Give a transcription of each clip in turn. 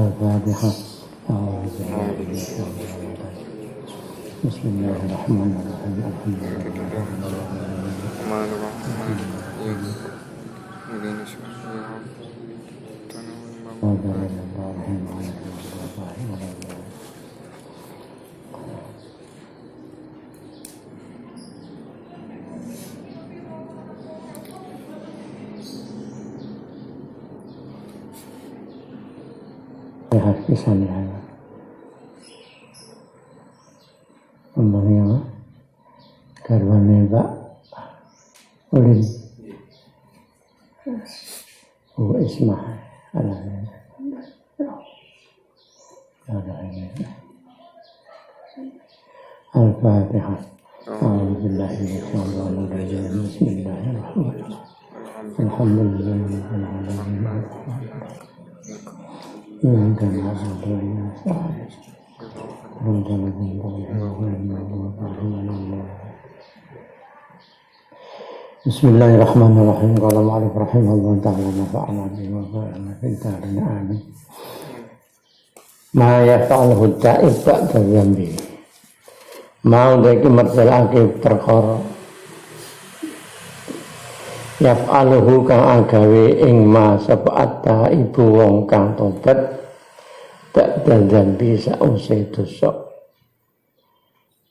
Al-Fatihah. Bismillahirrahmanirrahim. Sehat pisan ya. Umpamanya garwane Pak Ulin. Ismah anaknya. Al-Fatihah. Bismillahirrahmanirrahim. Alhamdulillahirrahmanirrahim. Bismillahirrahmanirrahim. Qala ma'alif rahimahullah ta'ala nafa'ana bima fa'ana fil darin amin. Ma yaf'aluhu ta'ib ba'da dzambi. Mau iki mertelake perkara yaf'aluhu kang agawe ing ma sab'ata ibu wong kang tobat tak dzambi sause dosa.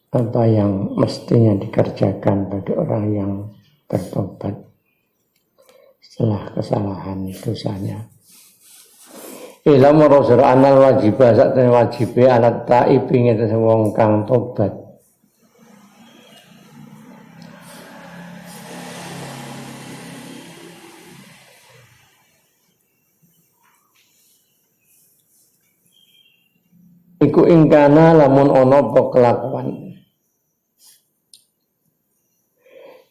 Apa yang mestinya dikerjakan bagi orang yang bertobat setelah kesalahan dosanya. Ilmu rasul anal wajibah sakjane wajibe alat taib ngene wong kang tobat. Iku ingkana lamun ana apa kelakuan.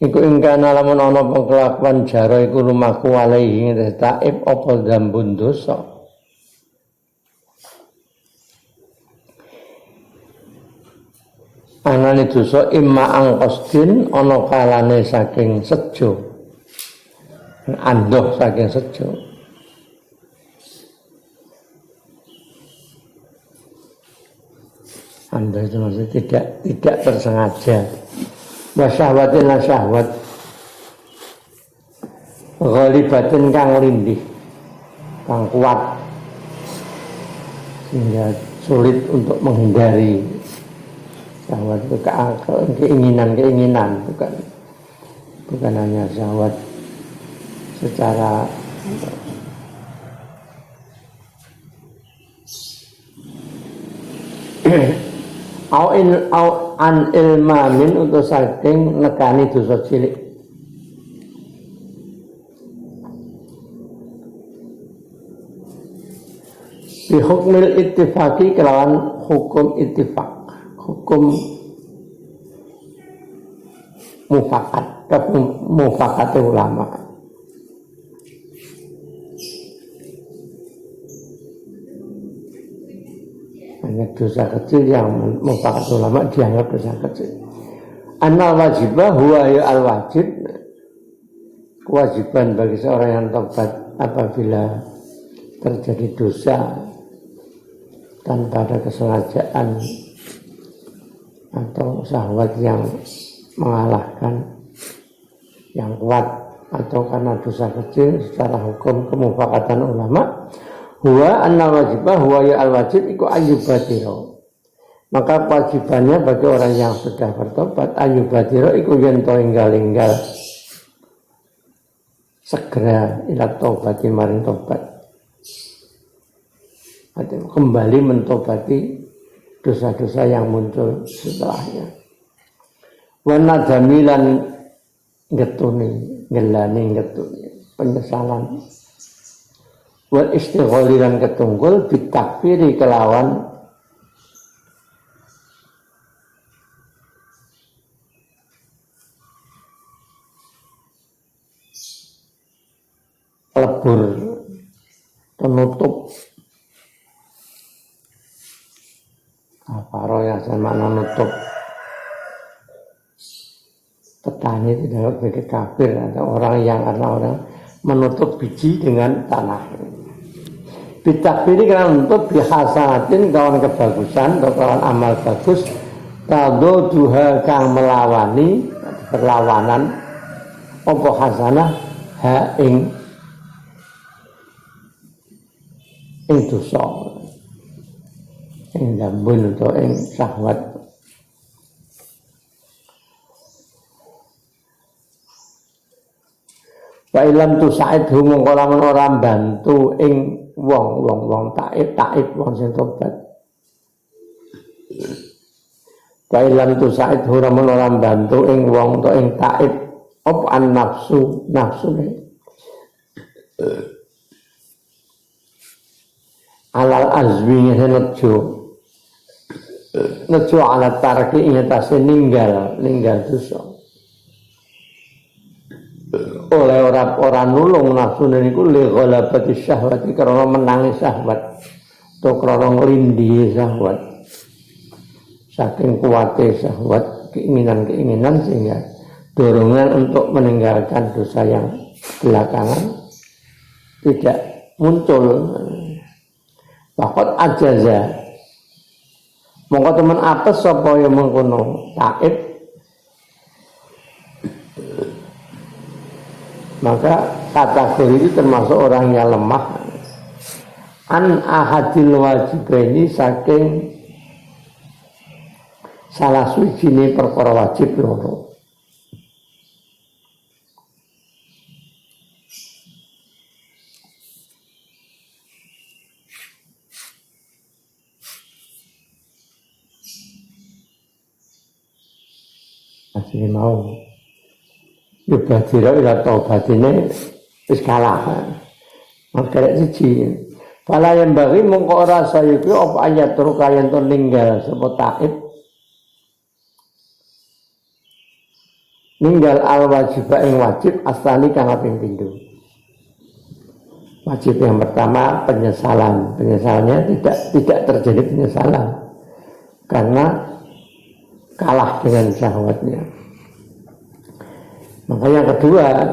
Iku ingkana lamun ana apa kelakuan jaro iku lumaku alaihi taib apa dzambun dosa. Anane dosa imma angqosdin ana kalane saking sejo. Andoh saking sejo. Anda itu maksudnya tidak tersengaja. Wasyahwatin la syahwat ghalibatin kang lindih, kang kuat sehingga sulit untuk menghindari syahwat itu keinginan, bukan hanya syahwat secara au an ilmamin untuk saking nekani dosa cilik. Bi hukmil ittifaqi kelawan hukum ittifaq, hukum mufakat ulama. Hanya dosa kecil yang mufakat ulama dianggap dosa kecil. Annal wajibah huwa ya al wajib, kewajiban bagi seorang yang tobat apabila terjadi dosa tanpa ada kesengajaan atau syahwat yang mengalahkan yang kuat atau karena dosa kecil secara hukum kemufakatan ulama. Huwa anna wajibah huwa ya al wajib iku ayyubadiro. Maka kewajibannya bagi orang yang sudah bertobat ayyubadiro iku yen to enggal-enggal segera ila taubati maring tobat. Artinya kembali mentobati dosa-dosa yang muncul setelahnya. Wana jamilan ngetuni, ngelani ngetuni, penyesalan. Wal istigholiran ketunggul bitakfiri kelawan lebur penutup apa roya sama nutup petani tidak sebagai kafir atau orang yang karena orang menutup biji dengan tanah. Bitakfiri karena menutup bihasanatin kawan kebagusan atau kawan amal bagus tado duha kang melawani perlawanan opo hasanah ha ing dosa ing dambun atau ing syahwat. Wa ilam tu sa'id humong kolaman orang bantu ing wong taib wong sing tobat. Wa ilam tu sa'id humong orang bantu ing wong to ing taib op an nafsu ne alal azmi nejo ala tarki ing atase ninggal dosa. Oleh orang nulung nafsu niku li ghalabati syahwati karena menangi syahwat atau karena nglindhi syahwat. Saking kuatnya syahwat, keinginan sehingga dorongan untuk meninggalkan dosa yang belakangan tidak muncul. Bahkan ajaza mongko temen apes sapa yang mengkono taib, maka kategori itu termasuk orang yang lemah an ahadil wajibaini saking salah suwijine perkara wajib loro. Asli mau yubadira ila taubatine wis kalah. Maka siji fala yang bagi mongko ora sayuki apa ayat turu kayan to ninggal sapa taib ninggal al wajib ing wajib asali kang kaping pindho. Wajib yang pertama penyesalannya tidak terjadi penyesalan karena kalah dengan syahwatnya. Maka yang kedua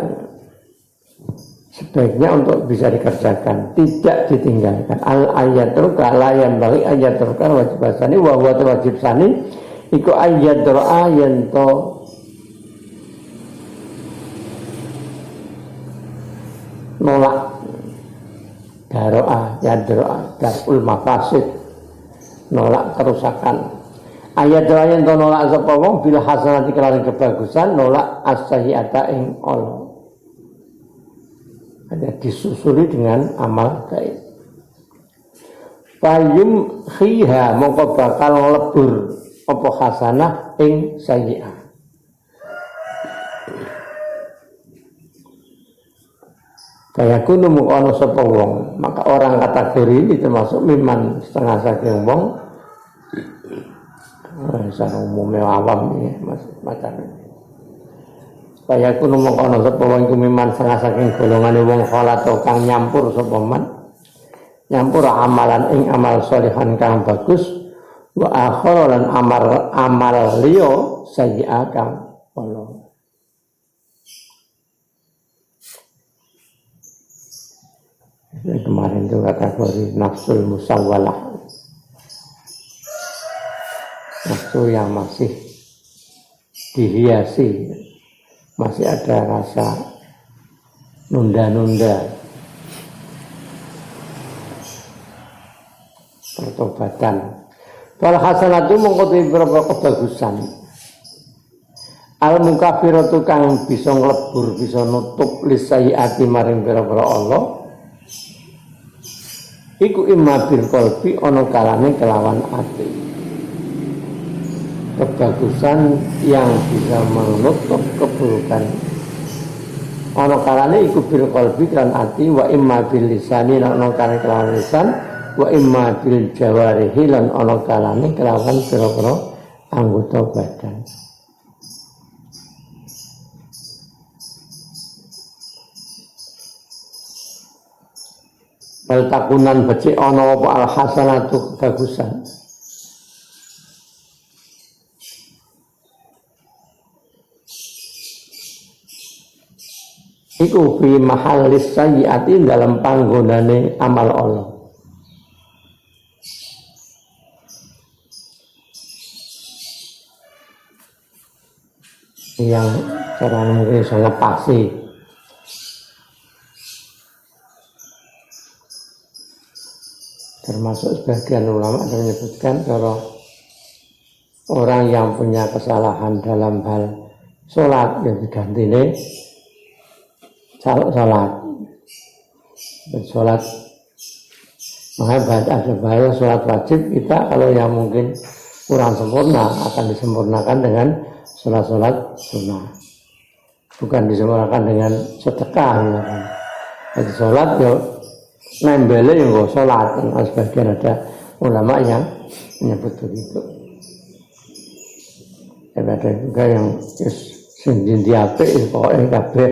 sebaiknya untuk bisa dikerjakan, tidak ditinggalkan. Al ayatul kalayan bagi ayatul kal wajib sani wa huwa wajib sani iku ayatul ayan to nolak daroa darul mafasid, nolak kerusakan. Ayat doayan to nolak sapa wong bil hasanati kelawan kebagusan, nolak as-sayyi'ata ing Allah. Ada disusuli dengan amal baik. Fayum khiha mongko bakal lebur apa hasanah ing sayyi'ah. Kaya kuno mung sapa wong, maka orang kategori ini termasuk miman setengah saking wong secara umumnya awam ya macam ini. Kaya kuno mengkono sapa wong iku miman setengah saking golongane wong khalato kang nyampur sapa man nyampur amalan ing amal sholihan kang bagus wa akhara lan amal liya sayyi'ah kang ala. Kemarin itu kategori nafsul musawwalah, nafsu yang masih dihiasi, masih ada rasa nunda-nunda pertobatan. Wal hasanatu mengkotu beberapa kebagusan. Al mukafiratu kang bisa nglebur, bisa nutup lisayati maring pira-pira Allah. Iku imma bil qalbi ana kalane kelawan ati. kebagusan yang bisa menutup keburukan. Ana kalane iku bil qalbi kan ati, wa imma bil lisani lan ana kalane kelawan lisan, wa imma bil jawarihi lan ana kalane kelawan pira-pira anggota badan. Bal takunan becik ana apa al hasanatu kebagusan. Iku fi mahallis sayyiati dalam panggonane amal Allah. Yang cara mungkin sangat pasti. Termasuk sebagian ulama menyebutkan kalau orang yang punya kesalahan dalam hal sholat yang diganti nih sholat bersolat, makanya ada bahaya sholat wajib kita kalau yang mungkin kurang sempurna akan disempurnakan dengan sholat sunnah, bukan disempurnakan dengan sedekah. Jadi sholat ya nembele yang gak sholat. Sebagian ada ulama yang menyebut begitu. Dan ada juga yang sendiri apik pokoknya kabeh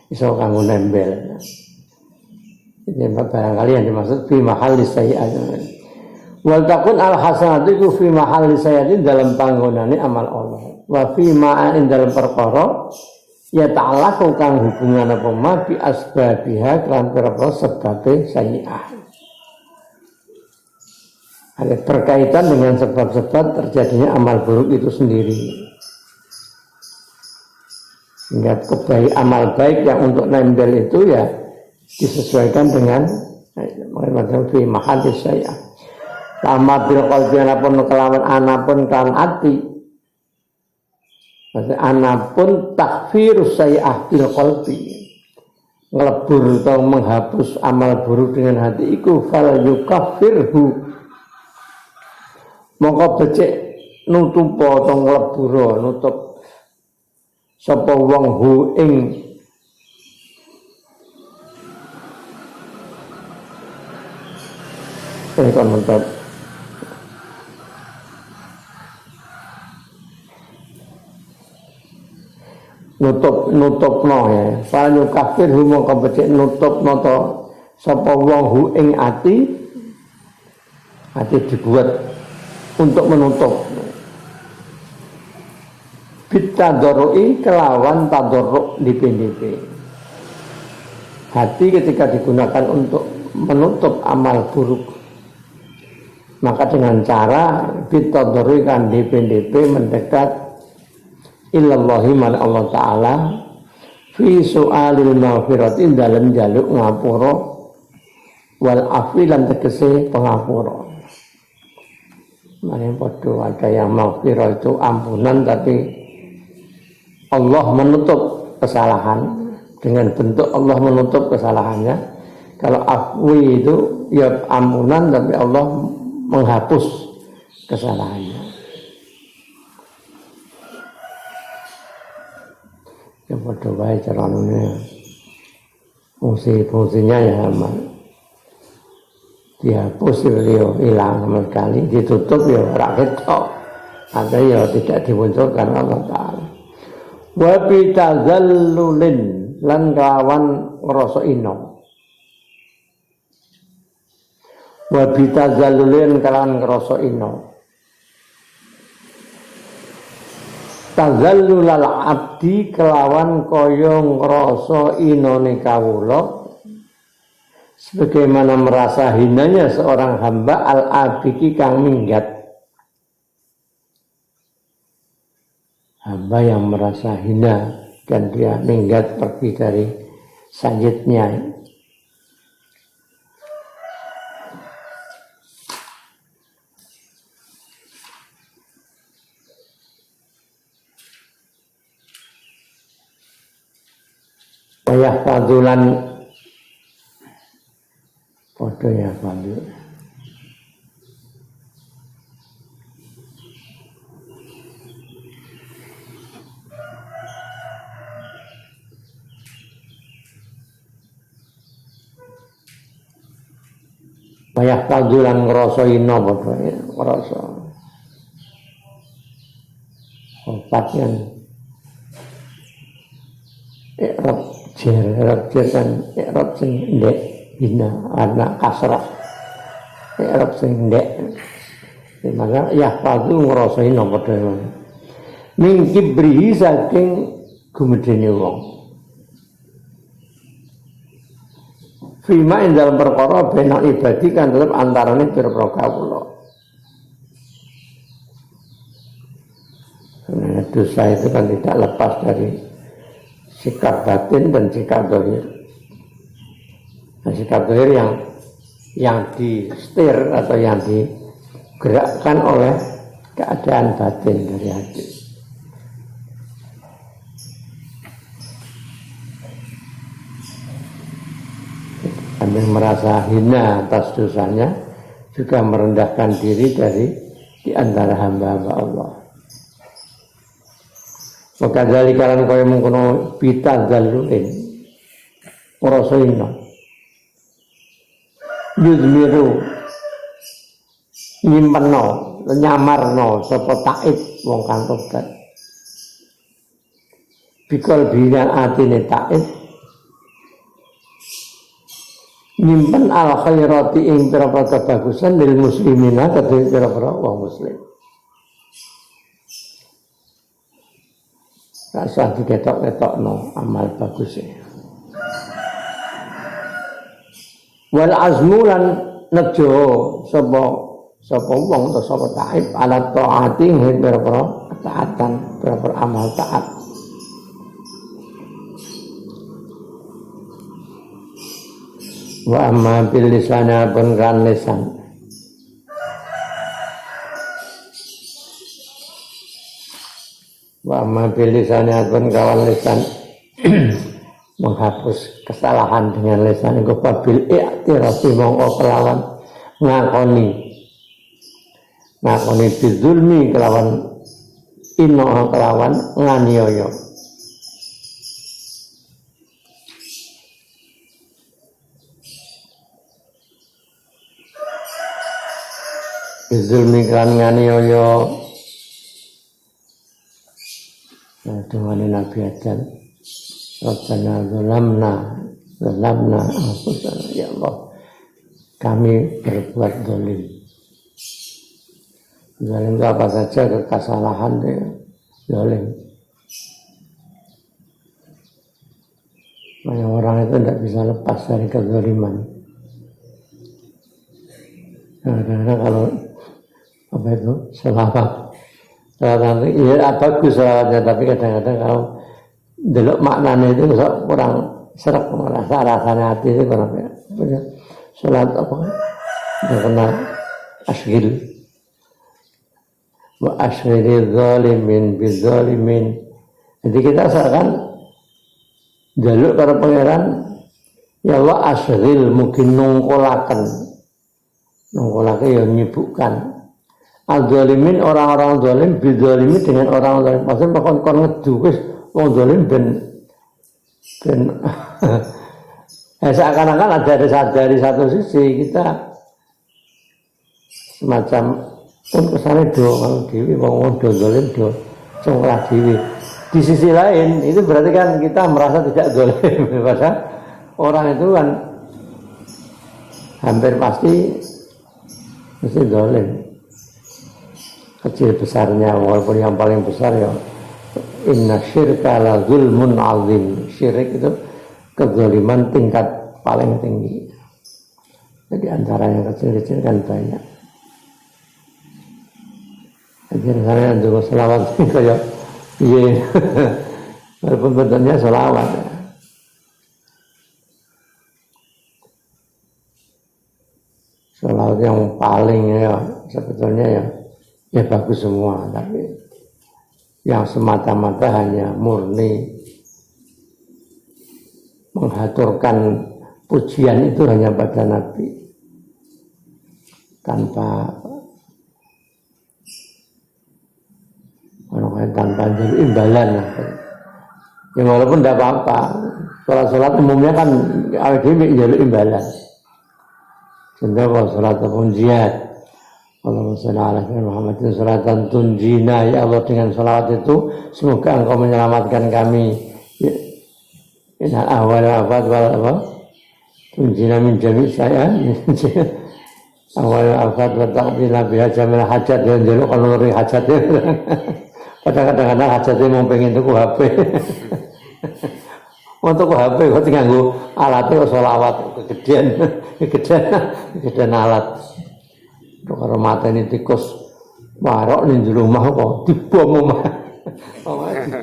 iso kanggo nembel. Ini barangkali yang dimaksud fi mahalli sayyi'at. Wal takun al hasanatu iku fi mahalli sayyi'at dalam panggonane amal Allah. Wa fi ma'in dalam perkara ya ta'allaqu kang hubungan apa ma bi asbabiha kan perkara sebabe sayyi'ah. Ada berkaitan dengan sebab-sebab terjadinya amal buruk itu sendiri. Sehingga kebaik amal baik yang untuk nempel itu ya disesuaikan dengan macam fi mahalli sayyi'ah. Sama bil qalbi anapun kelawan anapun kan ati. Maksudnya anapun takfir sayyi'ah bil qalbi. Ngelebur atau menghapus amal buruk dengan hati iku fal yukaffirhu. Mongko becik nutupa atau ngelebur nutup sapa wong hu ing kon mentot nutupno ya paling kafir humo kebecik nutupno to sapa wong hu ing ati dibuat untuk menutup bitadoroi kelawan tadorok DP. Hati ketika digunakan untuk menutup amal buruk, maka dengan cara bitadoroi kan DP mendekat ilallahi man Allah Ta'ala fi su'alil maghfiratin dalam jaluk ngapura wal afilan tegese pengapura. Makanya podo ada yang maghfirah itu ampunan tapi Allah menutup kesalahan dengan bentuk Allah menutup kesalahannya. Kalau afwi itu ya ampunan tapi Allah menghapus kesalahannya. Ya padha wae carane. Fungsinya ya aman. Dihapus ya hilang sama sekali, ditutup ya ora ketok. Ada ya tidak dimunculkan Allah Ta'ala. Wa bi tazallulin lan kawan ngrasa ino. Wa bi tazallulin kawan ngrasa ino. Tazallulal abdi kelawan kaya ngrasa inone kawula sebagaimana merasa hinanya seorang hamba al-abiki kang minggat. Hamba yang merasa hina dan dia minggat pergi dari sayyidnya. Wayah fadulan podo ya fadul. Bayah padulan ngrasa ina padha ngrasa. Opat yang i'rab jer kan i'rab sing ndek bina anak kasrah. I'rab sing ndek. Maka ya padu ngrasa ina padha ngono. Ning kibrihi saking gumedene wong. Fima ing dalam perkara bena ibadi kan tetep antarane pira-pira kawula. Karena dosa itu kan tidak lepas dari sikap batin dan sikap zahir. Nah, sikap zahir yang disetir atau yang digerakkan oleh keadaan batin dari hati. Sambil merasa hina atas dosanya, juga merendahkan diri dari di antara hamba-hamba Allah. Maka dari kalian kaya mengkono pita dalulin ngorosoino yudmiru nyimpenno nyamarno sapa taib wong kang tobat bikol bilang atine taib nyimpen al khairati ing pira-pira kebagusan lil muslimina kedhe pira-pira wong muslim. Rasa diketok-ketokno amal bagusnya. Wal azmu lan nejo sapa wong atau sapa taib ala taati ing pira-pira taatan, pira-pira amal taat. Wa amma bil lisana pun kan lisan. Wa amma bil lisana pun kawan lisan menghapus kesalahan dengan lisan iku bil i'tirafi mongko kelawan ngakoni bizulmi kelawan ino kelawan nganiaya. Bizulmi kelawan nganiaya. Nah, dengan Nabi Adam Rabbana zalamna anfusana, ya Allah kami berbuat zalim. Zalim itu apa saja kesalahan zalim. Banyak orang itu tidak bisa lepas dari kezaliman. Kadang-kadang kalau apa itu selawat ya bagus soalnya, tapi kadang-kadang kalau delok maknanya itu kurang serak, rasanya hati itu kurang ya. Salat apa kan? Dia kena asghil. Wa asghil zalimin bizalimin. Jadi kita seakan jaluk para pangeran ya wa asghil mungkin nongkolaken ya nyibukkan al-zalimin orang-orang zalim bidzalimin dengan orang zalim. Maksudnya kon ngedu wis wong zalim ben seakan-akan ada dari satu sisi kita semacam pun kesane do kalau dewi wong do zalim do conglah dewi. Di sisi lain itu berarti kan kita merasa tidak zalim. Padahal orang itu kan hampir pasti mesti zalim. Kecil besarnya walaupun yang paling besar ya inna syirka la zulmun azim. Syirik itu kezaliman tingkat paling tinggi. Jadi antara yang kecil-kecil kan banyak. Jadi misalnya untuk selawat kayak iya walaupun bentuknya selawat ya. Selawat yang paling ya sebetulnya ya bagus semua, tapi yang semata-mata hanya murni menghaturkan pujian itu hanya pada Nabi tanpa imbalan. Ya walaupun tidak apa-apa, sholat umumnya kan awal jaluk imbalan. Sendiri salat punjiat. Allahumma shalli ala Muhammadin salatan tunjina, ya Allah, dengan salawat itu semoga Engkau menyelamatkan kami minal ahwal wal afat tunjina min jami' saya awal afat wa taqdina biha jamil hajat, dan jaluk kalau ngeri hajat kadang-kadang hajatnya mau pengen tuku HP untuk HP kok tinggal alatnya sholawat kegedean alat kalau mata ini tikus marok di rumah kok dibom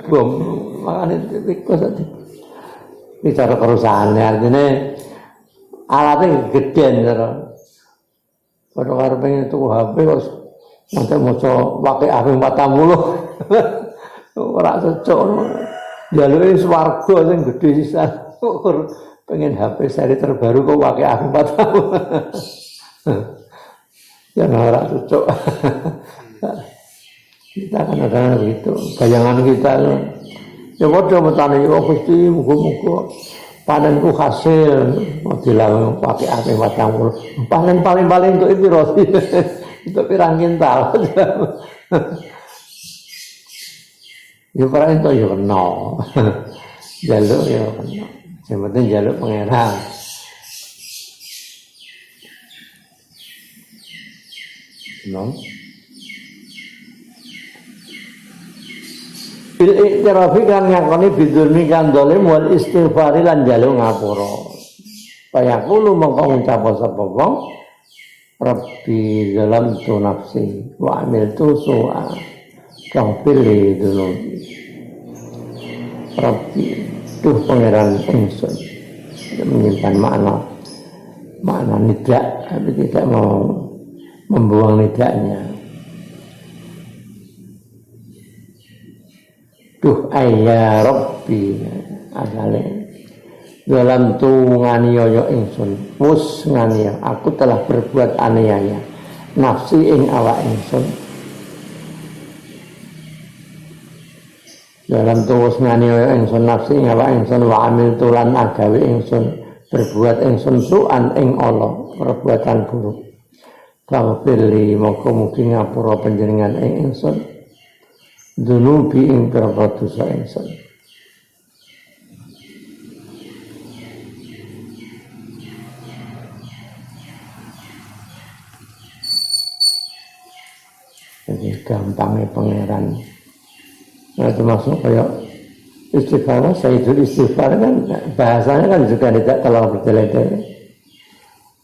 dibom makanya tikus ini cara kerusakannya, artinya alatnya gedean pada kalau pengen tuku HP kok nanti mau pakai HP 40 orang cocok jalurnya swarga yang gede sisa pengen HP seri terbaru kok pakai HP 40 yang orang cocok kita kan ada begitu bayangan kita ya bodoh bertanya ya Gusti muga-muga panenku hasil mau dilakukan pakai HP 40 panen paling untuk itu roti untuk pirang kintal ya para itu ya kena jaluk ya kena yang penting jaluk pangeran no bil iktirafi kan ngakoni bidulmi kan dolim wal istighfari lan jaluk ngapura payakulu mongko ngucap sapa wong Rabbi zalamtu nafsi wa amiltu su'a kaghfirli dzunubi Rabbi tuh pangeran ingsun menyimpan makna nidak tapi tidak mau membuang nidaknya. Duh ayya Rabbi asale dalam tu nganiaya ingsun wus nganiaya aku telah berbuat aniaya nafsi ing awak ingsun dalam tu wus nganiaya ingsun nafsi ing awak ingsun wa amil tulan agawe ingsun berbuat ingsun su'an ing Allah perbuatan buruk Faghfirli moko mugi ngapura panjenengan ing ingsun dunubi ing pira-pira dosa ingsun. Jadi gampangnya pangeran. Nah, termasuk kayak istighfar, sayyidul istighfar kan bahasanya kan juga tidak terlalu bertele-tele.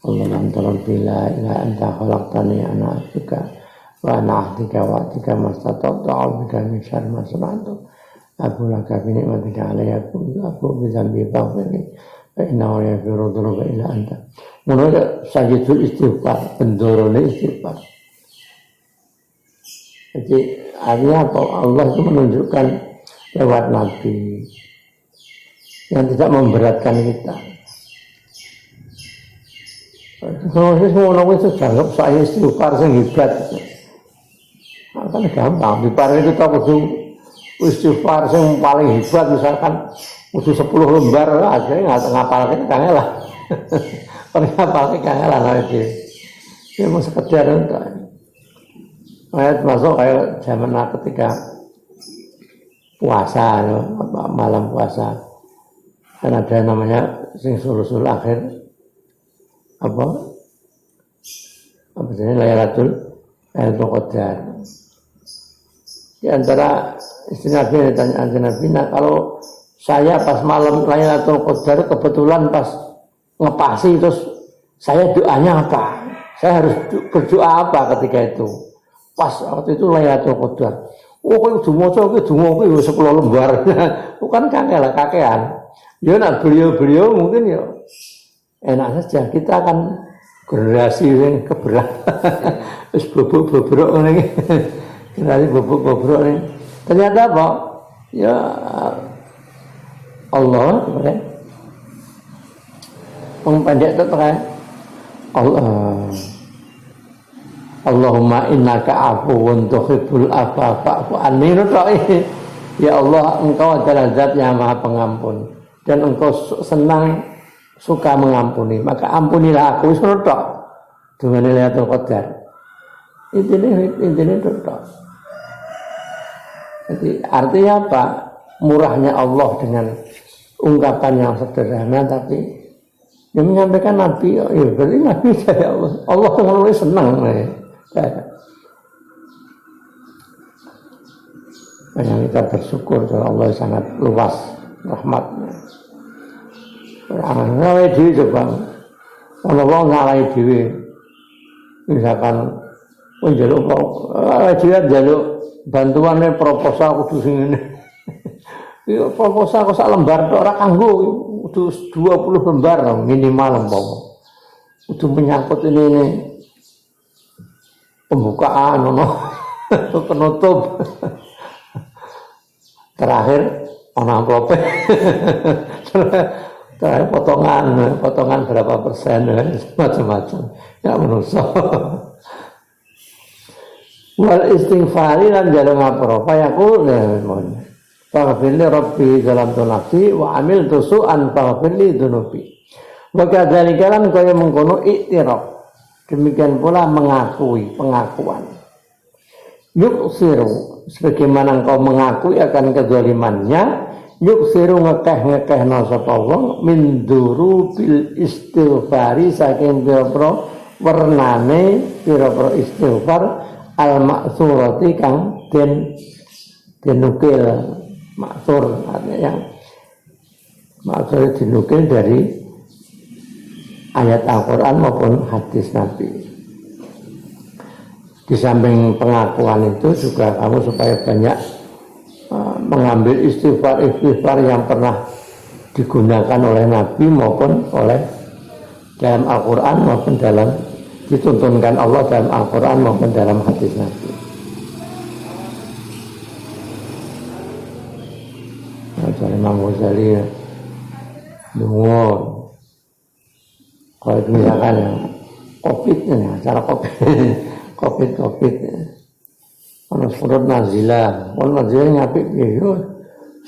Allah antara bila ila anta khalaqtani ana abduka wa ana ahdika wa ahdika mastata'tu a'udzubika min syarri ma sana'tu aku laka bi ni'matika alayya aku bi dzambi faghfirli fa innahu yaghfiru dzunuba illa anta. Menurut sayyidul istighfar, bendorone istighfar. Jadi artinya apa? Allah itu menunjukkan lewat Nabi yang tidak memberatkan kita. Kalau semua itu dianggap saya istighfar yang hebat. Kan gampang. Di parang itu tahu istighfar yang paling hebat misalkan udah 10 lembar aja nggak ngapalin kangen lah. Paling ngapalin kangen lah nanti. Dia mau sekedar untuk. Ayat masuk kayak zaman ketika puasa, malam puasa. Kan ada namanya sing sulusul akhir. Apa sebenarnya Lailatul Qadar. Di antara istilah Nabi ditanya Nabi, nah kalau saya pas malam Lailatul Qadar kebetulan pas ngepasi terus saya doanya apa? Saya harus berdoa apa ketika itu? Pas waktu itu Lailatul Qadar. Oh kok dumoco ki dungo ki 10 lembar. Bukan kangen kakean. Ya nak beliau mungkin ya enak saja, kita akan generasi yang keberatan terus bobrok ini generasi bobrok ini ternyata apa? Ya Allah pendek itu kan Allahumma innaka afuwun tuhibbul afwa fa'fu anni. Ya Allah, engkau adalah zat yang maha pengampun dan engkau senang suka mengampuni, maka ampunilah aku. Tok dengan Lailatul Qadar. Intinya itu. Jadi artinya apa? Murahnya Allah dengan ungkapan yang sederhana tapi yang menyampaikan Nabi, ya berarti Nabi saya Allah yang senang. Banyak kita bersyukur kalau Allah sangat luas rahmatnya. Ngalai diri coba, kalau ngalai diri, misalkan, jaluk bantuannya proposal kudu sing ngene. Iya proposal kok sak lembar tok ora kanggo, kudu 20 lembar minimal umpama. Kudu menyangkut ini pembukaan penutup. Terakhir ana amplop. Terakhir potongan berapa persen macam-macam. Ya manusa. Wal istighfari lan jare ngapura fayaku faghfirli rabbi zalamtu nafsi wa amiltu su'an faghfirli dzunubi. Wa kadzalika lan kaya mengkono iktiraf. Demikian pula mengakui pengakuan. Yuksiru sebagaimana engkau mengakui akan kezalimannya, yuksiru ngekeh-ngekehna sapa wong min durubil istighfari saking pira-pira wernane pira-pira istighfar al-ma'surati kang den dinukil maksur artinya yang maksur dinukil dari ayat Al-Quran maupun hadis Nabi. Di samping pengakuan itu juga kamu supaya banyak mengambil istighfar yang pernah digunakan oleh Nabi maupun oleh dalam Al-Quran maupun dalam dituntunkan Allah dalam Al-Quran maupun dalam hadis Nabi. Nah, Imam Ghazali dengar kalau misalkan yang COVID nih, acara COVID ono surat nazilah nyapik yo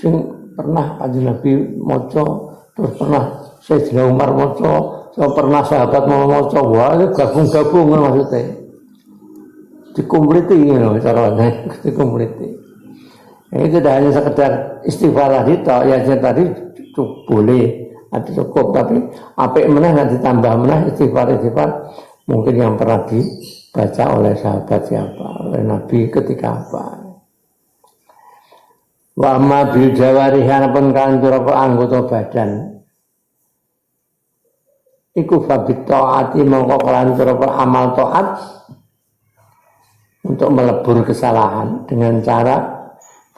sing pernah kanjeng Nabi maca terus pernah Sayyidina Umar maca pernah sahabat mau maca wah gabung maksudnya dikompleti ngono carane dikompleti. Ini tidak hanya sekedar istighfar tadi ya tadi boleh ada cukup tapi apik meneh nek ditambah meneh istighfar mungkin yang pernah dibaca oleh sahabat siapa oleh Nabi ketika apa. Wa ma bil jawarihan pun kan anggota badan iku fabit taati mongko kelan amal taat untuk melebur kesalahan dengan cara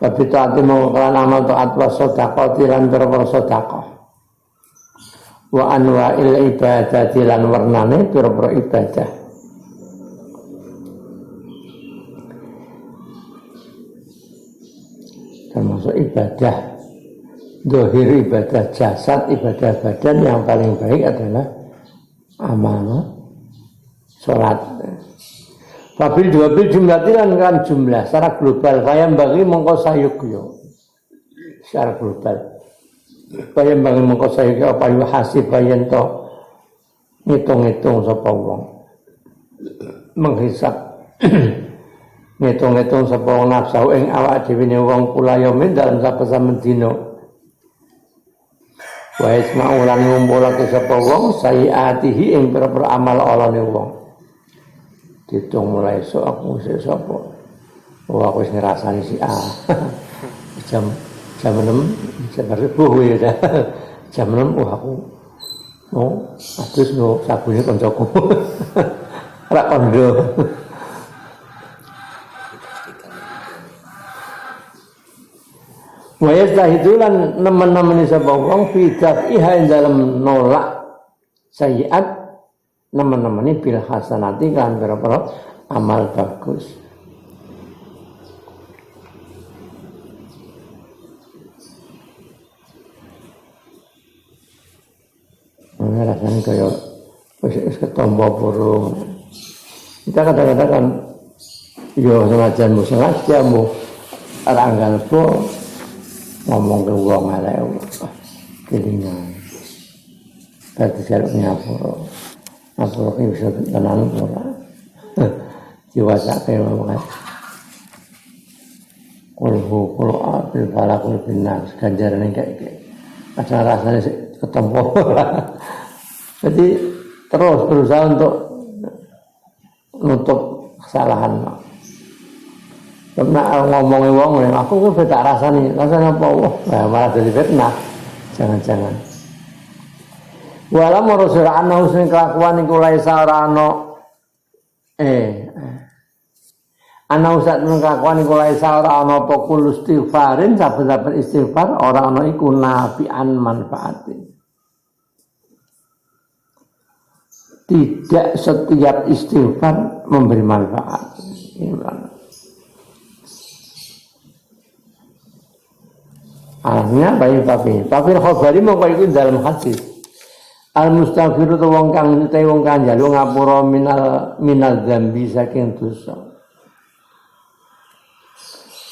fabit taati mongko kelan amal taat wa sedekah lan sedekah wa anwa'il ibadati lan warnane pira-pira ibadah. Termasuk ibadah zahir, ibadah jasad, ibadah badan yang paling baik adalah amal salat. Fabil jumlah kan jumlah secara global kaya bagi mongko sayukyo secara global. Bayang bangun mengko saya apa yu hasib bayan to ngitung-ngitung sapa wong menghisap ngitung-ngitung sapa wong nafsu ing awak dhewe ne wong kula yamin dalam saben dina wa isma'u lan ngumpulake sapa wong sayiatihi ing pira-pira amal alane wong ditung mulai esuk aku sapa aku wis ngrasani si A jam 6 sebenarnya buh ya jam 6 aku habis sabune koncoku ra kondo wa yastahidulan nemen-nemen sapa wong fi daf'iha dalam nolak sayiat nemen-nemen bil hasanati kan berapa amal bagus. Rasanya kayak wis ketombo burung. Kita kadang-kadang kan yo senajan sengaja mau aranggal po ngomong ke wong elek kelingan. Dadi jaluk nyapura. ngapura ki bisa tenan ora. Diwasake wae. Kul abil falakul binas ganjarane kayak ada rasanya ketemu. Jadi terus berusaha untuk nutup kesalahan. Karena ngomongin wong, aku kok tak rasani, rasanya apa? Wah, malah jadi fitnah. Jangan-jangan. Walau merusul ana using kelakuan iku laisa ora ana ana usat kelakuan iku laisa ora ana apa kul istighfarin saben-saben istighfar ora ana iku nafi'an manfaatin. Tidak setiap istighfar memberi manfaat. Akhirnya baik tapi khobari mongko iku dalam hadis. Al mustaghfiru tu wong kang njalu ngapura minal dzambi saking dosa.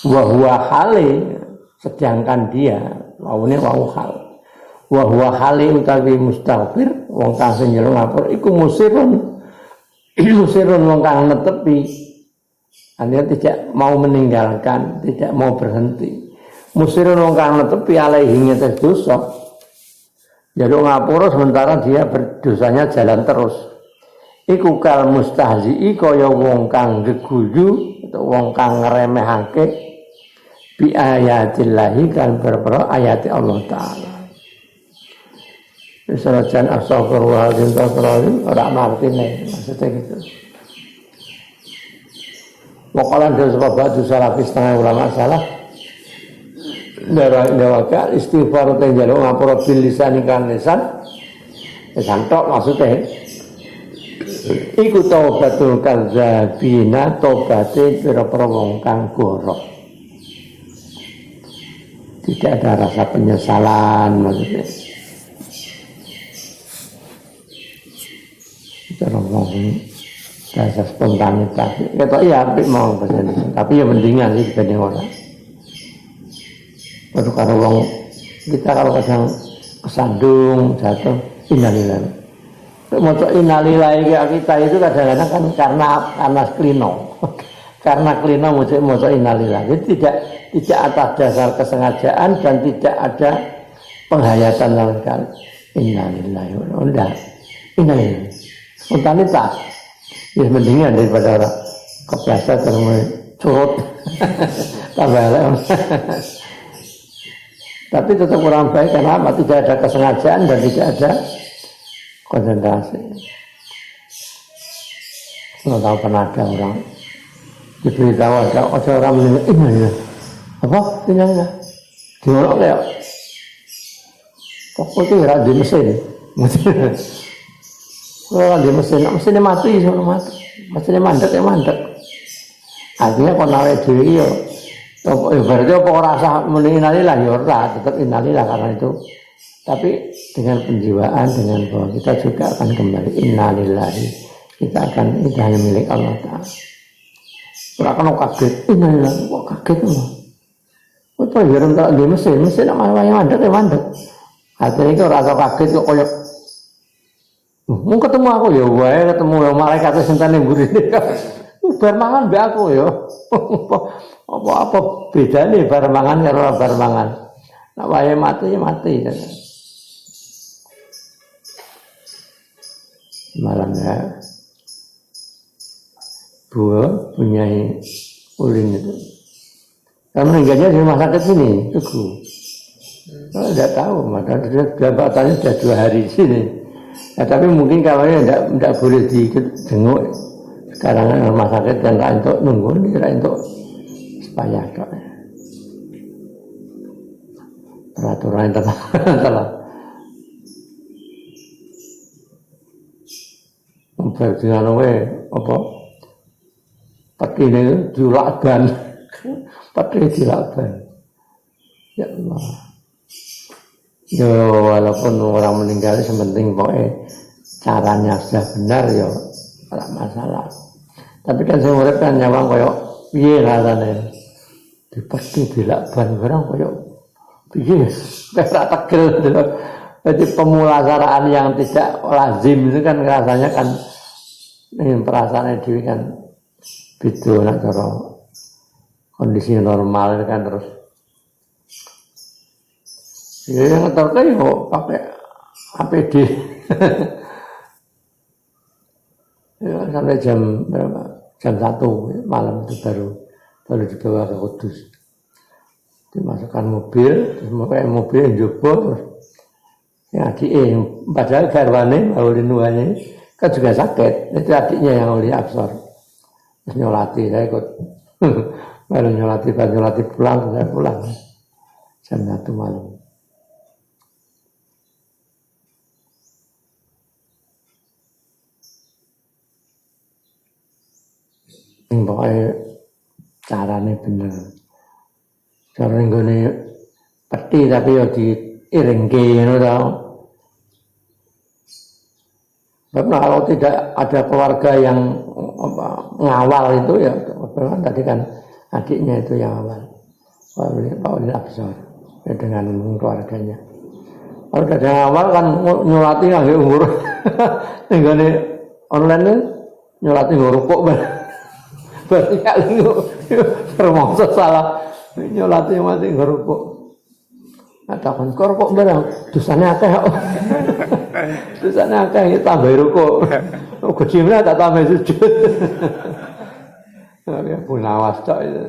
Wa huwa hale sedangkan dia waune wau hal. Wa huwa hale utawi mustaghfir wong kang njalu ngapura iku musirun wong kang netepi. Artinya tidak mau meninggalkan, tidak mau berhenti. Musirun wong kang netepi alaihi ngetes dosa. Jaluk ngapura sementara dia berdosanya jalan terus. Iku kal mustahzi'i kaya wong kang geguyu atau wong kang ngremehake bi ayatillahi kan perkara ayati Allah taala. Sanajan astagfirullahaladzim ora ngertine maksudnya gitu. Wakalan dari sebab batu salah setengah ulama salah. Dewaka istighfar te njaluk ngapura bil lisan kan lisan tok maksudnya iku taubatul kadzabina tobaté pira-pira wong kang gorok tidak ada rasa penyesalan maksudnya terowong rasa spontanitas ketok ya apik mau tapi ya mendingan sih dibanding orang. Baru kalau wong kita kalau kadang kesandung jatuh innalillahi. Maca innalillahi kita itu kadang-kadang kan karena klino. Karena klino maca innalillahi. Jadi tidak atas dasar kesengajaan dan tidak ada penghayatan sama sekali. Innalillahi wa inna innalillahi. Spontanitas. Ya mendingan daripada orang kepleset terus curut. Tambah tapi tetap kurang baik karena apa? Tidak ada kesengajaan dan tidak ada konsentrasi. Saya tahu pernah ada orang diberitahu ada orang meninggal ini apa? Ini diolok ya? Pokoknya tidak di mesin. Kalau di mesinnya mati, mesinnya mandek ya mandek. Artinya kalau nawai diri ya. Berarti apa rasa innalillahi ya ora tetap innalillahi karena itu. Tapi dengan penjiwaan dengan bahwa kita juga akan kembali innalillahi. Kita akan itu hanya milik Allah Taala. Ora kena kaget innalillahi kok kaget lho. Apa ya ora tak di mesin nak mandek ya mandek. Artinya itu rasa kaget kok koyo mau ketemu aku ya wae ketemu malaikat sing tane mburine. Bar mangan mbek aku ya. Apa bedane bar mangan karo bar mangan. Nek wae mati ya mati. Malamnya punya ulin itu. Karena meninggalnya di rumah sakit sini, Tugu. Kalau tidak tahu, maka jabatannya sudah 2 hari di sini. Ya, tapi mungkin kalau tidak boleh dijenguk. Sekarang rumah sakit dan lain untuk nunggu, lain untuk supaya kok. Peraturan telah. Dengan apa? Pakai ini dilakban. Pakai dilakban. Ya Allah. Ya walaupun orang meninggal sementing pokoknya caranya sudah benar ya tidak masalah. Tapi kan saya urip kan nyawang koyok piye rasane. Dipasti dilakban barang koyok piye ora tegel. Jadi pemulasaraan yang tidak lazim itu kan rasanya kan ini perasaan itu kan gitu, nak cara kondisi normal itu kan terus. Ya yang terkait kok pakai APD. Ya, sampai jam berapa? Jam 1 malam itu baru dibawa ke Kudus. Dimasukkan mobil, terus pakai mobil yang jebol, terus ya padahal garwane Maulid Nuhanya kan juga sakit, itu adiknya yang oleh absor. Terus nyolati, saya ikut. Baru nyolati pulang, saya pulang jam 1 malam. Pokoknya caranya bener. Cara nggone peti tapi ya diiringke ngono to. Karena kalau tidak ada keluarga yang ngawal itu ya tadi kan adiknya itu yang awal. Pak Ulil Absar ya, dengan keluarganya. Kalau ada yang awal kan nyolati nggak umur. Nggone online nyolati rukuk berarti kali termasuk salah nyolati mati ngerukuk. Ada konkor kok barang dosane akeh kok. Dosane akeh tambah rukuk. Gejimnya tak tambah sujud. Ya pun awas tok itu.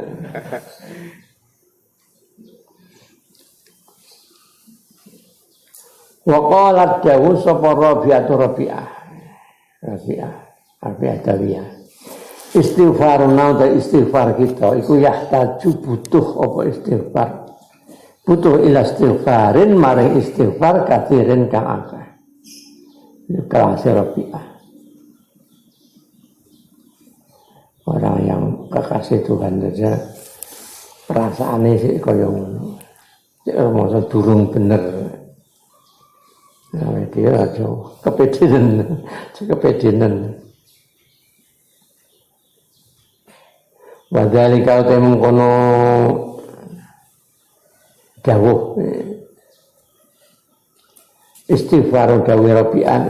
Wa qalat dawu sapa Rabi'ah Dawiyah. Istighfaruna ta istighfar kita iku yahtaju butuh apa istighfar. Butuh ila istighfarin maring istighfar kathirin kang akeh. Kelas Rabi'ah. Orang yang kekasih Tuhan saja perasaannya sih kaya ngono. Cek masa durung bener. Nah, dia aja kepedenan. Wadali kau temung kono dawuh istighfar dawuh Rabi'an.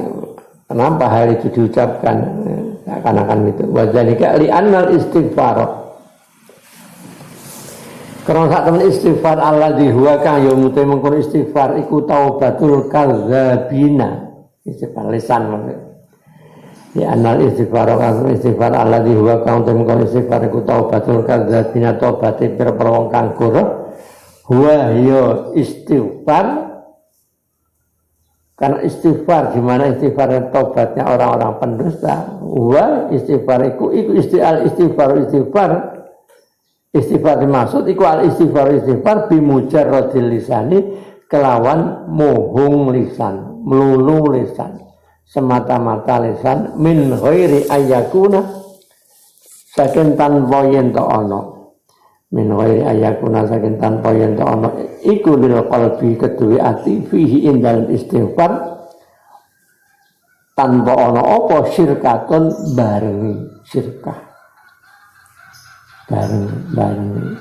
Kenapa hal itu diucapkan? Akan itu. Wadali li annal istighfar. Karena saat teman istighfar Allah dihuwa kang yo mute mengkono istighfar iku taubatul kadzabina. Istighfar lisan maksudnya. Ya anal istighfar Allah dihuwa kang temen istighfar iku taubatul kadzabina taubate perwong kang goro huwa ya istighfar karena istighfar gimana istighfar taubatnya orang-orang pendusta huwa istighfar iku istighfar dimaksud iku al istighfar bimujarradil lisani kelawan mohong lisan melulu lisan semata-mata lisan min ghairi ayyakuna saking tanpa yen to ana min ghairi ayyakuna saking tanpa yen to ana iku lil qalbi keduwe ati fihi indal istighfar tanpa ana apa syirkatun barengi syirkah barengi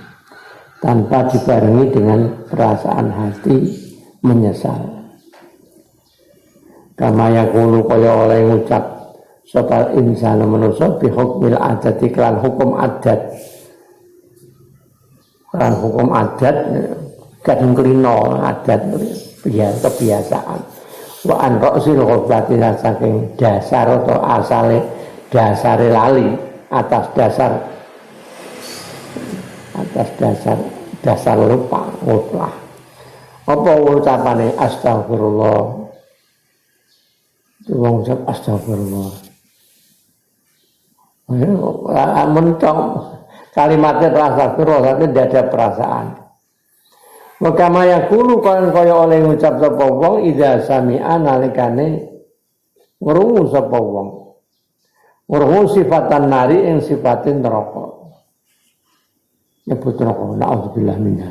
tanpa dibarengi dengan perasaan hati menyesal. Kama yakunu kaya oleh ngucap sapa insana manusa bi hukmil adat iklan hukum adat. Kan hukum adat kadung klino adat kebiasaan. Wa an ra'sil ghaflati saking dasar atau dasare lali atas dasar lupa ngutlah. Apa ucapane astagfirullah? Wong ucap astagfirullah. Mentok kalimatnya astagfirullah tapi tidak ada perasaan. Maka maya kulu kaya oleh ngucap sapa wong idza sami'a nalikane ngrungu sapa wong. Ngrungu sifatan nari ing sifatin neraka. Nyebut neraka naudzubillah minha.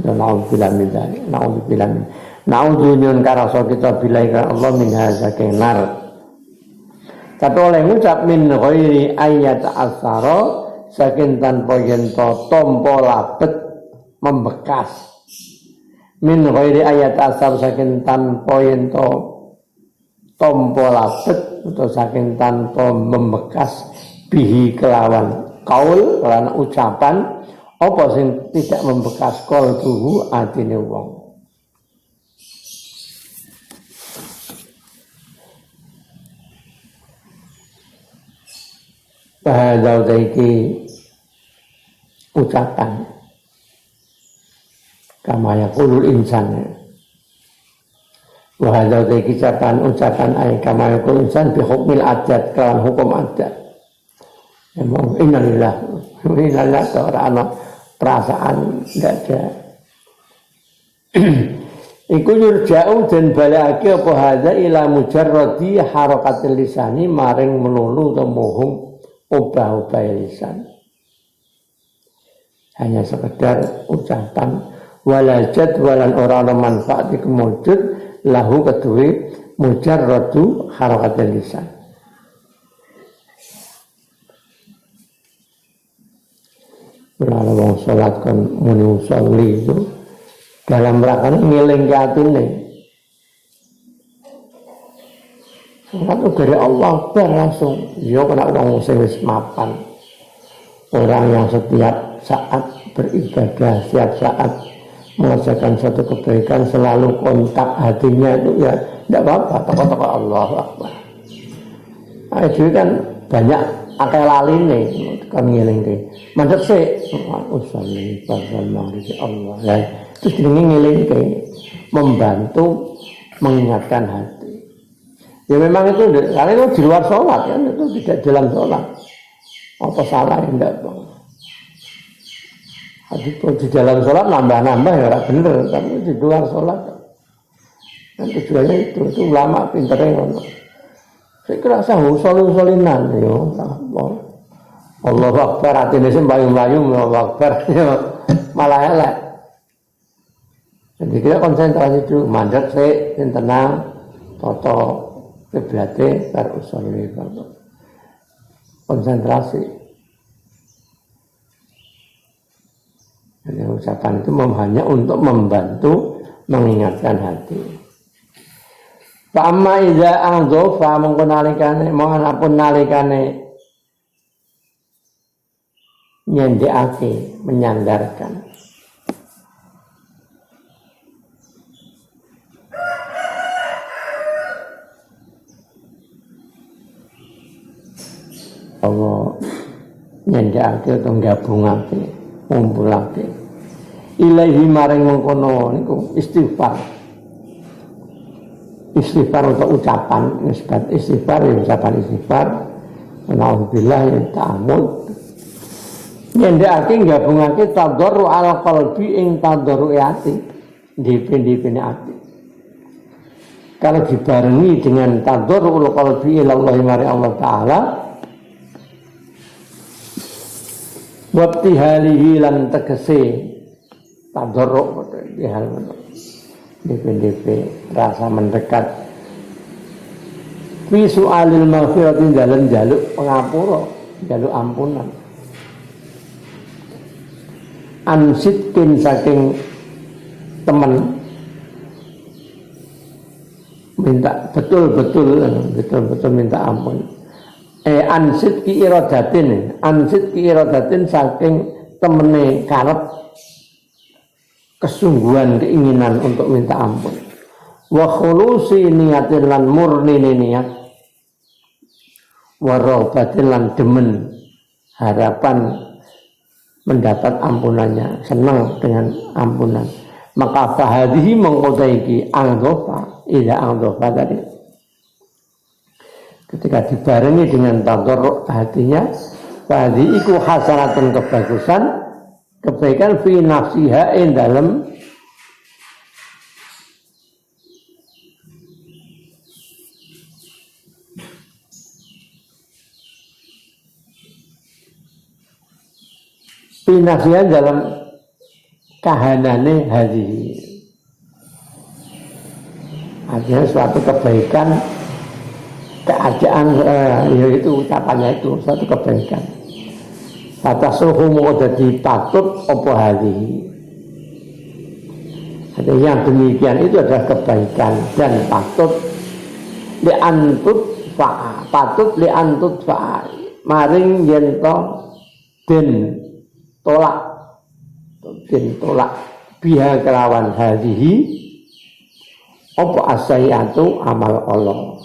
Naudzubillah minha. Naudzu nyun karasa kita billahi Allah min hazaking nar. Tapi oleh ngucap min ghairi ayat asara saking tanpa yen to tampa labet membekas. min ghairi ayat asar saking tanpa yen to tampa labet utawa saking tanpa membekas bihi kelawan kaul kelawan ucapan apa sing tidak membekas qalbuhu atine wong. Bahasa iki ucapan kama yaqulul insan. Bahasa iki ucapan ay kama yaqulul insan bi hukmil adat kelawan hukum adat. Emang innalillah seorang perasaan tidak ada. Iku yurja'u dan balake apa hadza ila mujarradi harakatil lisani maring melulu atau mohong ubah-ubah lisan. Hanya sekedar ucapan walajat walan ora manfaat iku mujud lahu kedue mujarradu harakatil lisan. Kalau wong salat kan muni usolli itu dalam rangka ngeling ke atine. Salat dari Allah langsung yo kena wong sing wis mapan. Orang yang setiap saat beribadah, setiap saat mengerjakan suatu kebaikan selalu kontak hatinya itu ya tidak apa-apa, tokoh-tokoh Allahu Akbar. Nah, itu kan banyak akeh laline kan ngelingke. Mandek sik usolli bareng Allah. Ya, itu jenenge ngelingke, membantu mengingatkan hati. Ya memang itu karena itu di luar sholat kan, itu tidak dalam sholat. Apa salah enggak bang? Hati di dalam sholat nambah-nambah ya bener, tapi di luar sholat. Dan tujuannya itu ulama pinternya ngono. Saya kira saya usul-usulinan yo, Allahu Akbar atine sing mlayu-mlayu Allahu Akbar malah elek. Jadi kita konsentrasi dulu, mandek sik tenang, toto kiblate bar usolli konsentrasi. Jadi ucapan itu hanya untuk membantu mengingatkan hati. Fa'amma idza angdhafa mongko nalikane manapun nalikane nyendekake menyandarkan Allah nyendekake atau gabungake ngumpulake ilahi maring mengkono niku istighfar untuk ucapan nisbat istighfar ya ucapan istighfar naudzubillah ya ta'amud nyendekake gabungake tadarru ala qalbi ing tadarru ati dipin-dipine ati. Kalau dibarengi dengan tadarru qalbi ila Allah mari Allah taala wabtihalihi lan tegese tadarru di hal DP rasa mendekat fi su'alil maghfirati dalam jaluk pengapura jaluk ampunan ansitkin saking teman minta betul-betul minta ampun ansit ki iradatin saking temene karep kesungguhan keinginan untuk minta ampun wa khulusi niyatin lan murni niat wa raghabatin lan demen harapan mendapat ampunannya senang dengan ampunan maka fahadihi mengkotaiki angdofa ila angdofa tadi ketika dibarengi dengan tadarruk hatinya fahadihi iku hasanatun kebagusan kebaikan fi nafsiha in dalam fi nafsiha dalam kahanane hati. Artinya suatu kebaikan keadaan yaitu ucapannya itu suatu kebaikan. Kata suhu mau jadi patut opo hati Jadi yang demikian itu adalah kebaikan dan patut liantut fa'a maring yen to den tolak biha kelawan hadhihi apa asayatu amal Allah.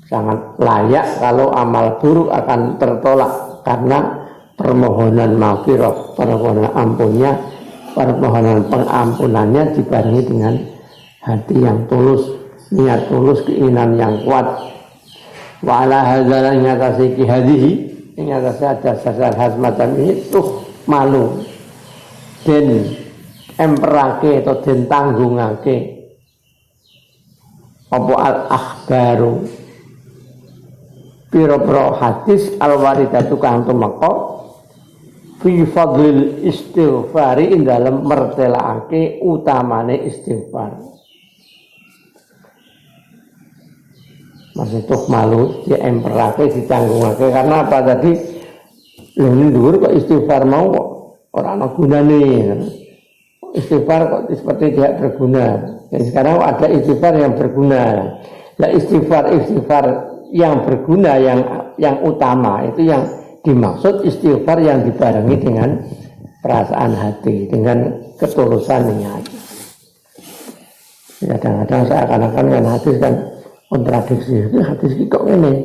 Sangat layak kalau amal buruk akan tertolak karena permohonan maghfirah, permohonan ampunnya, permohonan pengampunannya dibarengi dengan hati yang tulus, niat tulus, keinginan yang kuat. Wa ala hadzal ngatasi ki hadhihi, ngatasi ada sasar hasmatan ini tuh malu den emperake atau den tanggungake apa al akhbaru pira-pira hadis al-waridatu kang tumeka fi fadlil istighfari ing dalem mertelaake utamane istighfar. Maksud malu dia emperake ditanggungake karena apa tadi lho dhuwur kok istighfar mau kok ora ana gunane. Istighfar kok seperti tidak berguna. Jadi sekarang ada istighfar yang berguna. Nah istighfar yang berguna, yang utama itu yang dimaksud istighfar yang dibarengi dengan perasaan hati, dengan ketulusan niat. Kadang-kadang seakan-akan kan hadis kan kontradiksi, itu hadis kok ini,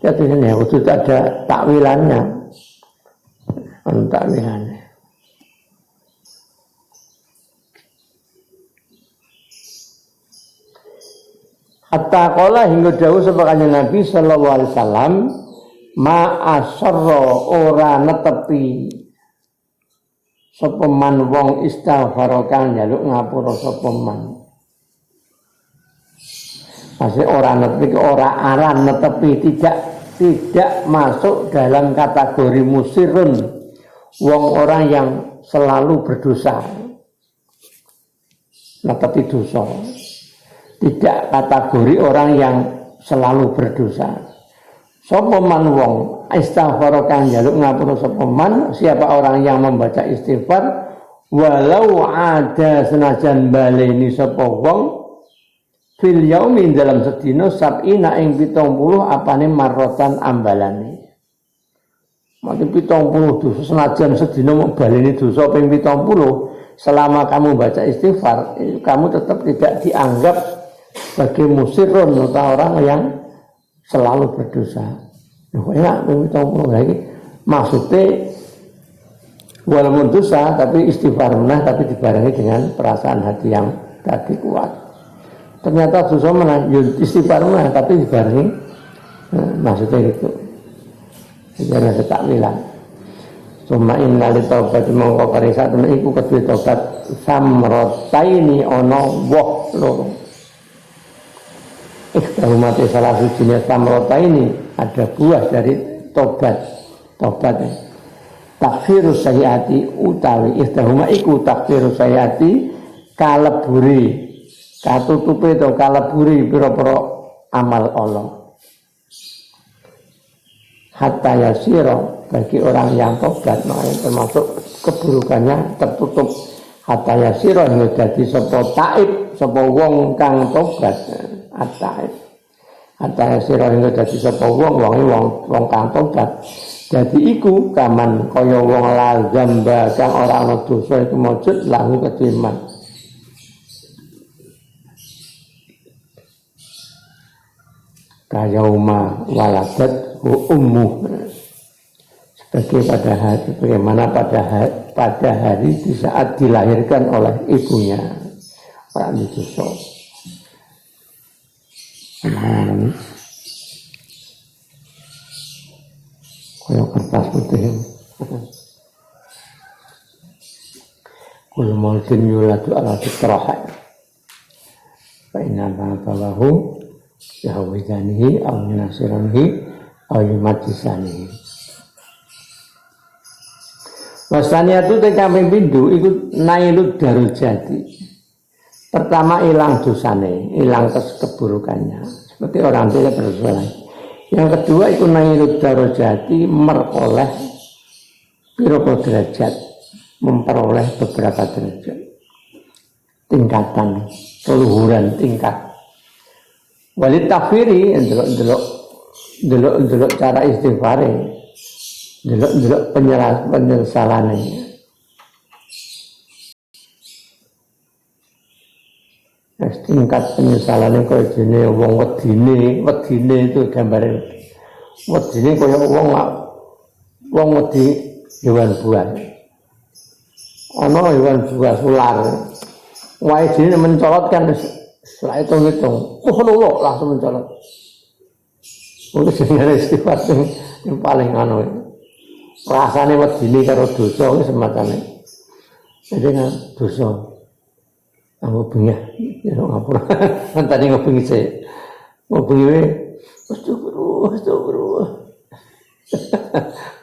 jadi ini harus ada takwilannya, takwilannya. Hatta qala hingga dawuh sapa kanjeng Nabi sallallahu alaihi wasallam ma asarra ora netepi sapa man wong istighfar kang njaluk ngapura sapa man. Masih ora netepi, ora aran netepi, tidak masuk dalam kategori musirun, wong orang yang selalu berdosa, netepi dosa. Tidak kategori orang yang selalu berdosa. Sapa man wong istighfar kang njaluk ngapura sapa man, siapa orang yang membaca istighfar walau ada senajan baleni sapa wong fil yaumi dalam sedina sab'ina ing 70 apane marrotan ambalane. Mati 70 dosa senajan sedina mau baleni dosa ping 70, selama kamu baca istighfar kamu tetap tidak dianggap sebagai musirun atau orang yang selalu berdosa. Loh enak lagi maksudnya walaupun dosa tapi istighfar menah, tapi dibarengi dengan perasaan hati yang tadi kuat. Ternyata dosa menah istighfar menah tapi dibarengi maksudnya itu. Jadi ada takwilan. Cuma innali taubati mongko karisa temen iku kedue tobat samrotaini ono woh loro. Ikhtarumati salah sucinya samrota ini ada buah dari tobat takfirus sayyati utawi ikhtaruma iku takfirus sayyati kaleburi katutupe to kaleburi pira-pira amal Allah hatta yasira bagi orang yang tobat termasuk keburukannya tertutup hatta yasira hingga dadi sapa taib sapa wong kang tobat Hatta sira hingga dadi sapa wong kang tobat. Dadi iku kaman kaya wong lazamba kang ora ana dosa iku mujud lahu kediman. Kayauma waladat ummu. Bagaimana pada hari di saat dilahirkan oleh ibunya orang dosa. Kaya kertas putih. Kul maudin yuladu ala fitrah. Fa inna babahu yahwidanihi aw yunasiranihi aw yumatisanihi. Wasaniatu tekaping pindho iku nailud darujati. Pertama hilang dosane, hilang keburukannya. Seperti orang tidak berdosa. Yang kedua itu nailud darajati memperoleh beberapa derajat. tingkatan, keluhuran tingkat. Walit takfiri delok cara istighfare, delok penyesalan. Tingkat penyesalannya kaya jene wong wedine itu gambare. Wedine kaya wong wedi hewan buas. Ana hewan buas ular. Wae dene mencolot kan setelah hitung-hitung. Lho langsung mencolot. Mungkin jenenge sifat yang paling rasane wedine karo dosa iki semacane. Jadi dosa. Aku bengah, ya ngapura. Tadi ngobengi saya, ngobengi, astagfirullah.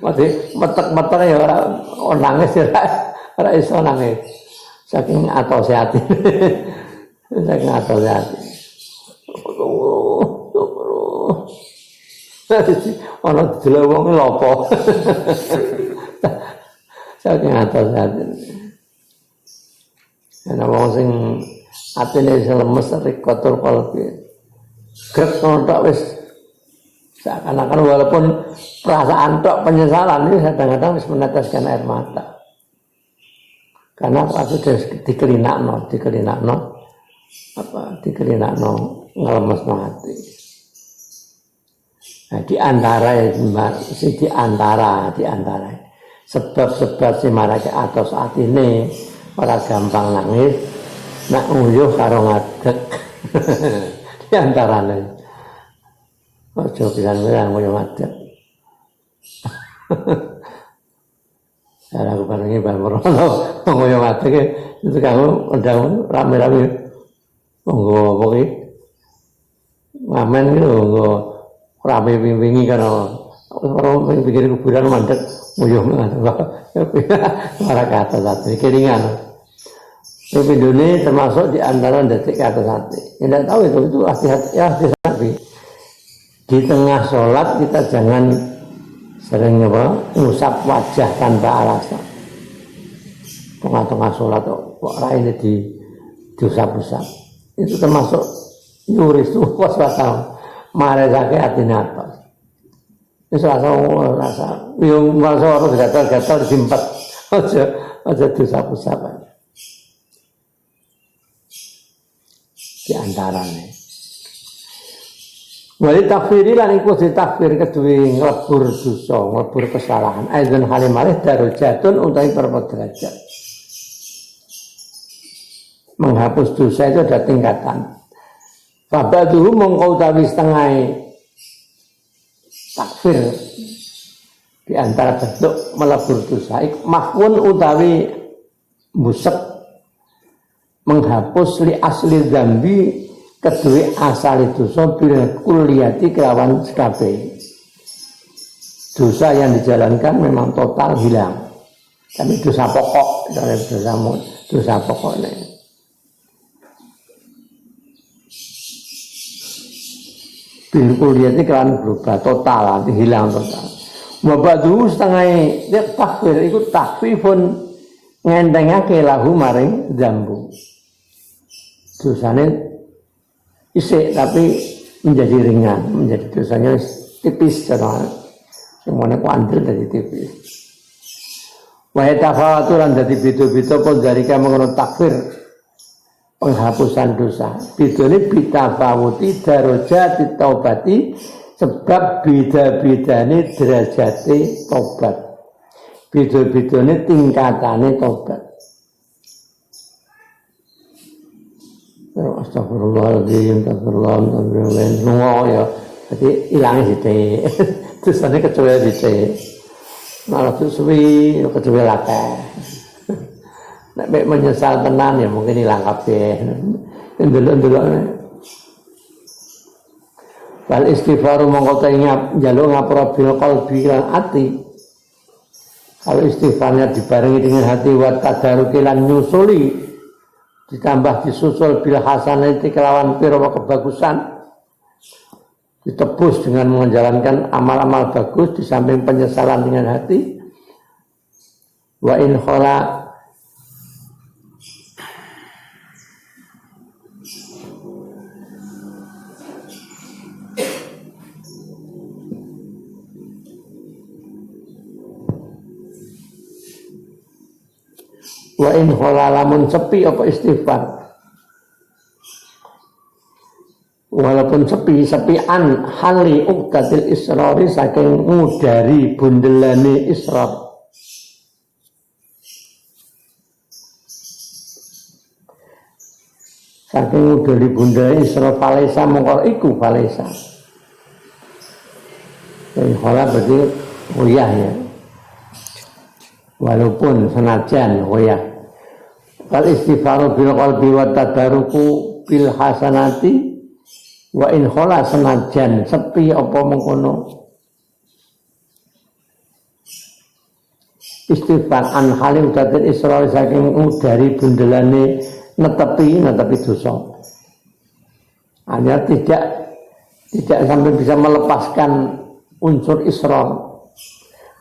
Masih metek-metek ya orang nangis ya, orang iso nangis. Saking atau sehat, saking atau sehat. Astagfirullah. Orang didelok wong lopo. Saking atau sehat. Ana wong sing atine lemes rikotor kalbi. Grek tok wis seakan-akan walaupun perasaan tok penyesalan ini kadang-kadang wis meneteskan air mata. Karena apa sudah dikelinakno ngelemesno hati. Nah, di antara sebab-sebab si marake atos atine ora gampang nangis, nak nguyuh karo ngadeg. Di antarane. Ojo pisan-pisan nguyuh ngadeg. Cara aku paringi Mbah Merono nguyuh ngadeg itu kamu undang rame-rame. Monggo apa iki? Ngamen iki lho, monggo rame wingi karo ora pikir kuburan mandeg nguyuh ngadeg. Ora kata satu kelingan. Ini termasuk di antara detik kata hati. Tidak tahu itu hati-hati. Di tengah sholat kita jangan sering ngusap wajah tanpa alasan. Tengah-tengah sholat kok ini diusap-usap. Itu termasuk nyuris tuh was-wasan. Maresake hatinya atas. Itu rasa. Yang merasa orang gatal-gatal disimpat. Aja diusap-usap. Di antaranya. Wali takfiri lan iku ditakfir kedue nglebur dosa, nglebur kesalahan. Aizan halimalih darajatun utawi perpot derajat. Menghapus dosa itu ada tingkatan. Fabaduhu mongko utawi setengah takfir di antara bentuk melebur dosa iku mahfun utawi musek menghapus li asli zambi kedua asal dosa bil kulliyati kelawan sekabe. Dosa yang dijalankan memang total hilang. Tapi dosa pokok dari dosa pokoknya. Bil kulliyati kelawan berubah total, hilang total. Wabadu setengah takfir itu takfifun ngendengake lahu maring zambu. Dosanya isik tapi menjadi ringan, menjadi dosanya tipis cara semuanya kuantil dari tipis. Wahai tafawaturan dari beda-beda pun dari kamu mengenai takfir penghapusan dosa. Beda ini bitafawuti darajati taubati sebab beda-beda ini derajati taubat. Beda-beda ini tingkatannya taubat. Astagfirullahaladzim, astagfirullahaladzim, semua ya. Jadi hilangnya sidik. Terusnya kecuali sidik. Malah suwi kecuali lakah. Nek menyesal tenan ya mungkin hilang kabeh. Ndelok-ndelok. Wal istighfaru mongko ingat njaluk ngapura bil qalbi lan ati. Kalau istighfarnya dibarengi dengan hati wa tadaruki lan nyusuli ditambah disusul bil hasanati kelawan pira kebagusan ditebus dengan menjalankan amal-amal bagus di samping penyesalan dengan hati. Wa in khala Wa in khala lamun sepi apa istighfar. Walaupun sepi-sepian hali uqdatil israri saking ngudari bundelane israr. Saking ngudari bundelane israr falesa mongko iku falesa. Jadi khala berarti goyah ya. Walaupun senajan goyah. Kal istighfaru bil qalbi wa tadaruku bil hasanati wa in khala senajan sepi apa mengkono istighfar an halim datin isra saking dari bundelane netepi dosa. Hanya tidak sampai bisa melepaskan unsur isra.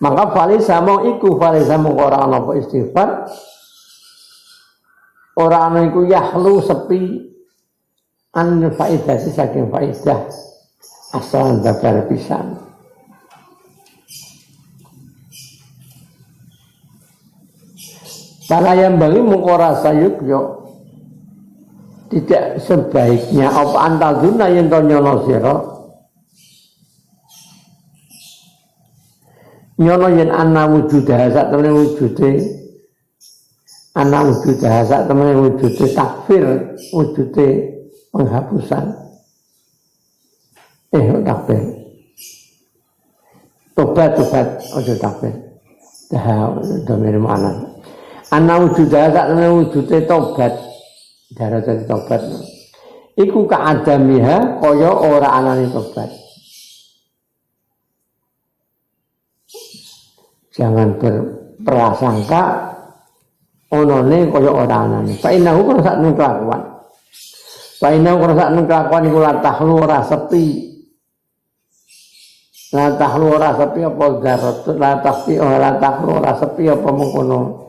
Maka falisa mau iku falisa mau ora ana apa istighfar. Ora ana iku yahlu sepi an faidah saking faidah asal babar pisan. Para yang bagi mukora sayuk yo tidak sebaiknya apa antaduna yang nyono sira nyono yen ana wujudah sak temene wujude ana wujudah sak temene wujude takfir wujude penghapusan takfir tobat ojo takfir dah domir mana ana wujudah sak temene wujude tobat darah jadi tobat iku kaadamiha kaya ora anane tobat. Jangan berprasangka onone kaya ora anane. Fa innahu karo sak kelakuan. Fa innahu karo sak kelakuan iku la tahlu ora sepi. La tahlu ora sepi apa darat, la tahlu ora sepi apa mengkono.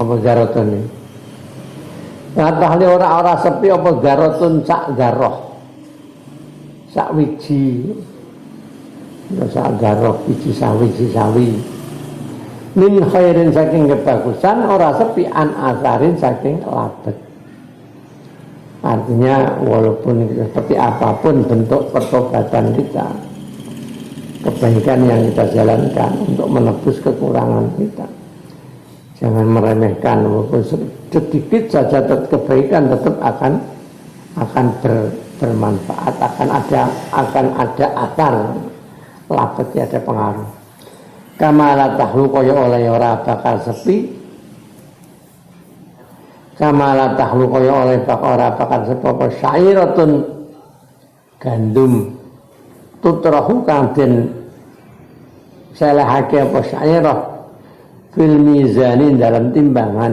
Apa garotun ini? Ngatahli ora sepi apa garotun sak garoh, sak wiji, sak garoh wiji sawi. Min khairin saking kebagusan ora sepi an asarin saking labet. Artinya walaupun seperti apapun bentuk pertobatan kita, kebaikan yang kita jalankan untuk menebus kekurangan kita. Jangan meremehkan, walaupun sedikit saja kebaikan tetap akan bermanfaat, akan ada akar labetnya, ada pengaruh. Kamala tahlu kaya oleh ora bakal sepi, kamala tahlu kaya oleh ora bakal sepi apa syairatun gandum tutrahu kang den selehake apa syairah fil mizanin dalam timbangan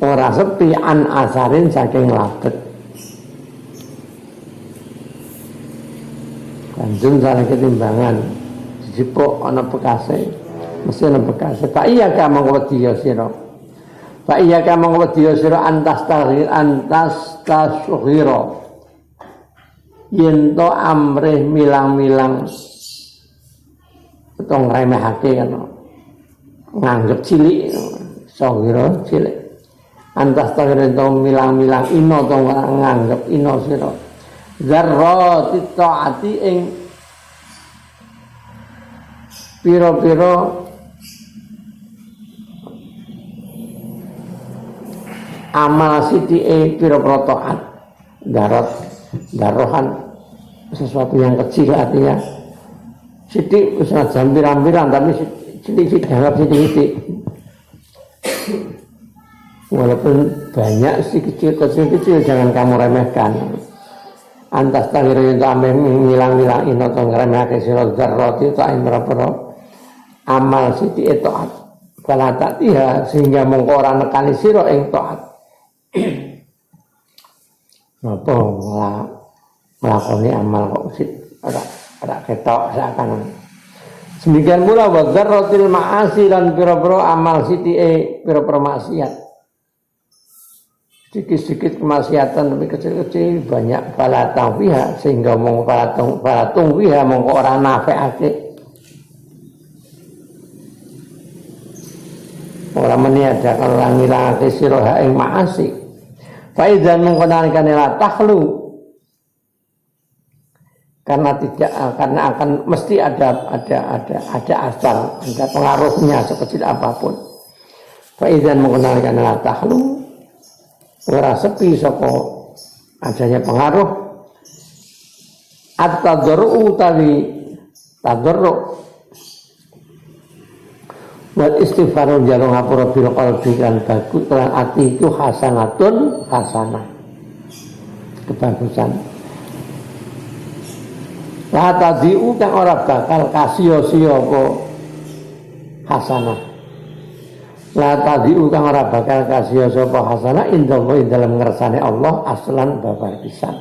ora sepi an asarin saking labet. Kanjeng salah ketimbangan dijipuk ana bekase mesti ana bekase. Fa iya ka mangwedi ya sira. Fa iya ka mangwedi ya sira antas tasghira. Yen to amrih milang-milang tong remehake kan nganggep cilik sawira cilik antas tong milang-milang ino tong nganggep ino sira zarrati taati ing pira-pira amal sithike pira-pira taat darohan sesuatu yang kecil artinya sidik usaha jam pirang-pirang tapi sidik dianggap sidik walaupun banyak kecil jangan kamu remehkan. Antas tahir yang ameh ngilang-ngilang ino to ngremehake sira zarrati ta imra-pra amal sidik taat kala tatiha sehingga mongko ora nekani sira ing taat. Napa nglakoni amal kok ora ketok seakan Demikian pula wa dzarratil ma'asi lan pira-pira amal sithike pira-pira maksiat. Sedikit-sedikit kemaksiatan tapi kecil-kecil banyak balatang pihak sehingga mong balatung pihak mongko ora nafeake. Ora meniadakan lan ngilangake sira ing maasi. Fa idzan mongko nalikane la takhlu karena akan mesti ada asal, ada pengaruhnya sekecil apapun. Fa idzan mongko nalikane la takhlu ora sepi saka adanya pengaruh at-tadarru tali tadarru wal istighfaru jaro ngapura bil qalbi kan bagus lan ati itu hasanatun hasanah kebagusan la tadiu kang ora bakal kasio-sio apa hasanah la tadiu kang ora bakal kasih sapa hasanah indallah dalam ngersane Allah aslan babar pisan.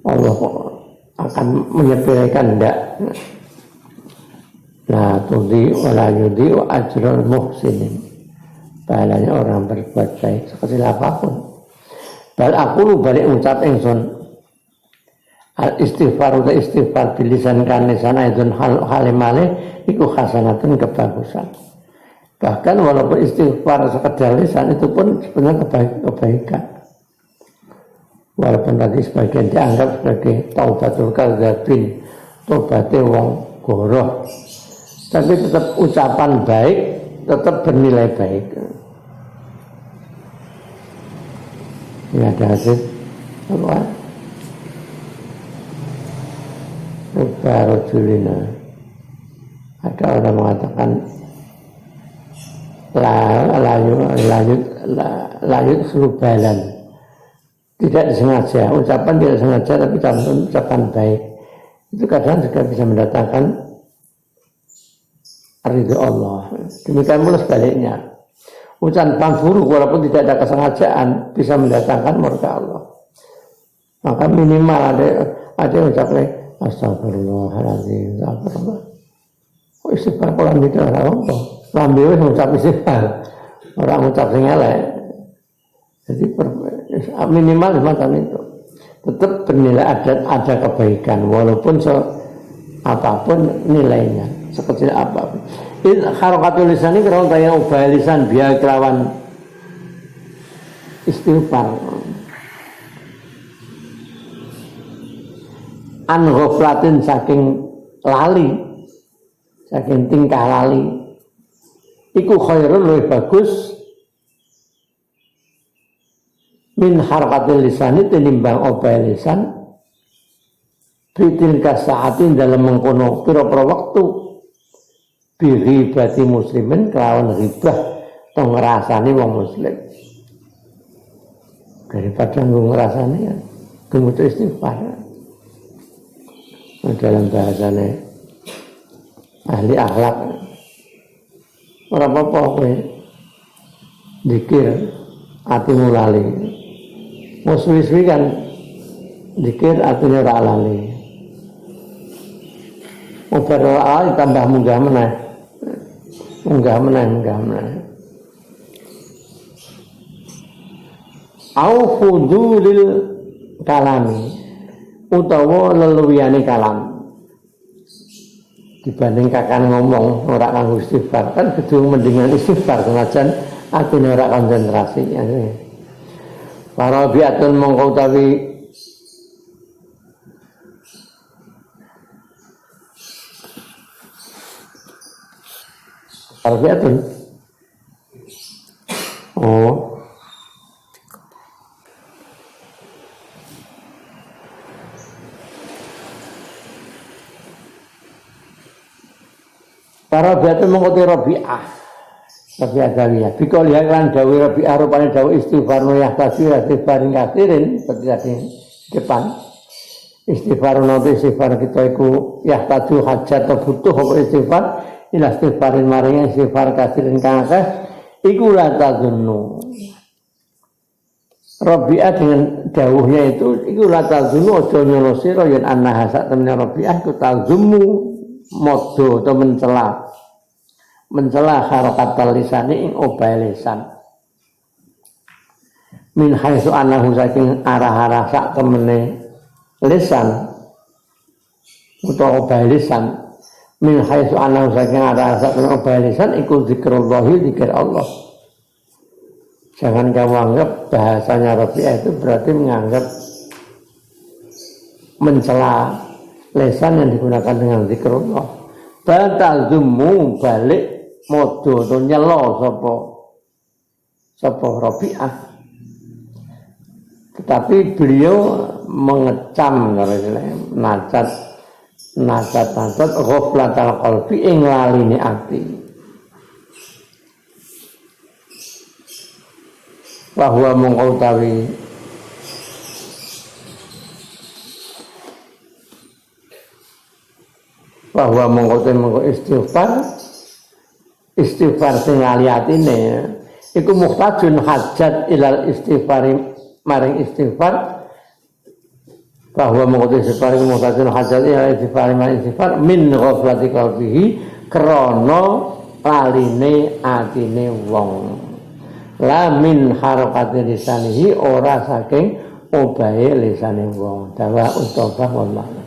Allah akan menyepelekan ndak. La tudi wala yudi wa ajrul muhsinin. Pahalanya orang berbuat baik sekecil apapun. Bal aku balik ucap ingsun al istighfar bilisan kan sana itu hal male iku hasanatun kebagusan. Bahkan walaupun istighfar sekedar lisan itu pun sebenarnya kebaikan. Walaupun tadi sebagian dianggap sebagai taubatul kadzabin, tobatnya wong goroh. Tapi tetap ucapan baik, tetap bernilai baik. Ini ada hadis apa? Rujulina. Ada orang mengatakan layut selubalan tidak disengaja ucapan tidak sengaja tapi ucapan baik itu kadang juga bisa mendatangkan ridho Allah. Demikian pula sebaliknya ucapan buruk walaupun tidak ada kesengajaan bisa mendatangkan murka Allah. Maka minimal ada yang ucapnya astagfirullahaladzim, astagfirullah. Oh istighfar kalau tidak ada apa lambe wis ngucap istighfar, ora ngucap sing elek. Jadi minimal semacam itu. Tetap bernilai ada kebaikan walaupun apapun nilainya, sekecil apapun. Ini harakatul lisan ini kalau tanya ubah lisan biar kelawan istighfar. An ghaflatin saking lali, saking tingkah lali. Iku khairun lebih bagus min harakatil lisan tinimbang obah lisan fitil kasaatin dalam mengkono pira-pira waktu biribati muslimin kelawan ribah atau ngerasani wong muslim daripada ngerasani ya kemudian istighfar dalam bahasanya ahli akhlak. Ora apa-apa kowe zikir atimu lali. Mau suwi-suwi kan zikir atinya ora lali. Mau berdoa tambah munggah meneh. Munggah meneh. Au fudulil kalami utawa leluwiane kalam. Dibanding kakan ngomong ora kanggo istighfar kan kudu mendingan istighfar senajan atine ora konsentrasi ya. Para biatun mongko utawi para biatun oh para biatun mengkoti Rabi'ah Dawiyah bikol yang lan dawi Rabi'ah rupanya dawi istighfar nuyah tasir istighfarin kasirin seperti tadi depan istighfar nanti istighfar kita iku yah tadu hajat atau butuh apa istighfar ilah istighfarin maringnya istighfar kasirin kakak iku latazunnu Rabi'ah dengan dawuhnya itu iku latazunnu ojo nyolosiro yang anah hasak temennya Rabi'ah itu tazummu modo atau mencela harokat lisani ing obah lisan min haitsu anahu saking arah-arah sak temene lisan utawa obah lisan min haitsu anahu saking arah sak temene obah lisan iku zikrullah zikir Allah. Jangan kamu anggap bahasanya Rabi'ah itu berarti menganggap mencela lisan yang digunakan dengan zikrullah. Batalzumu balik modo atau nyelo sapa Rabi'ah. Tetapi beliau mengecam nacat ghaflatal qalbi ing laline ati. Bahwa mengutawi istighfar sing ngali atine iku muhtajun hajat ilal istighfar maring istighfar bahwa mengutawi istighfar iku muhtajun hajat ilal istighfar maring istighfar min ghaflati qalbihi krana laline atine wong la min harakati lisanihi ora saking obahe lisane wong dawa utawa wallah.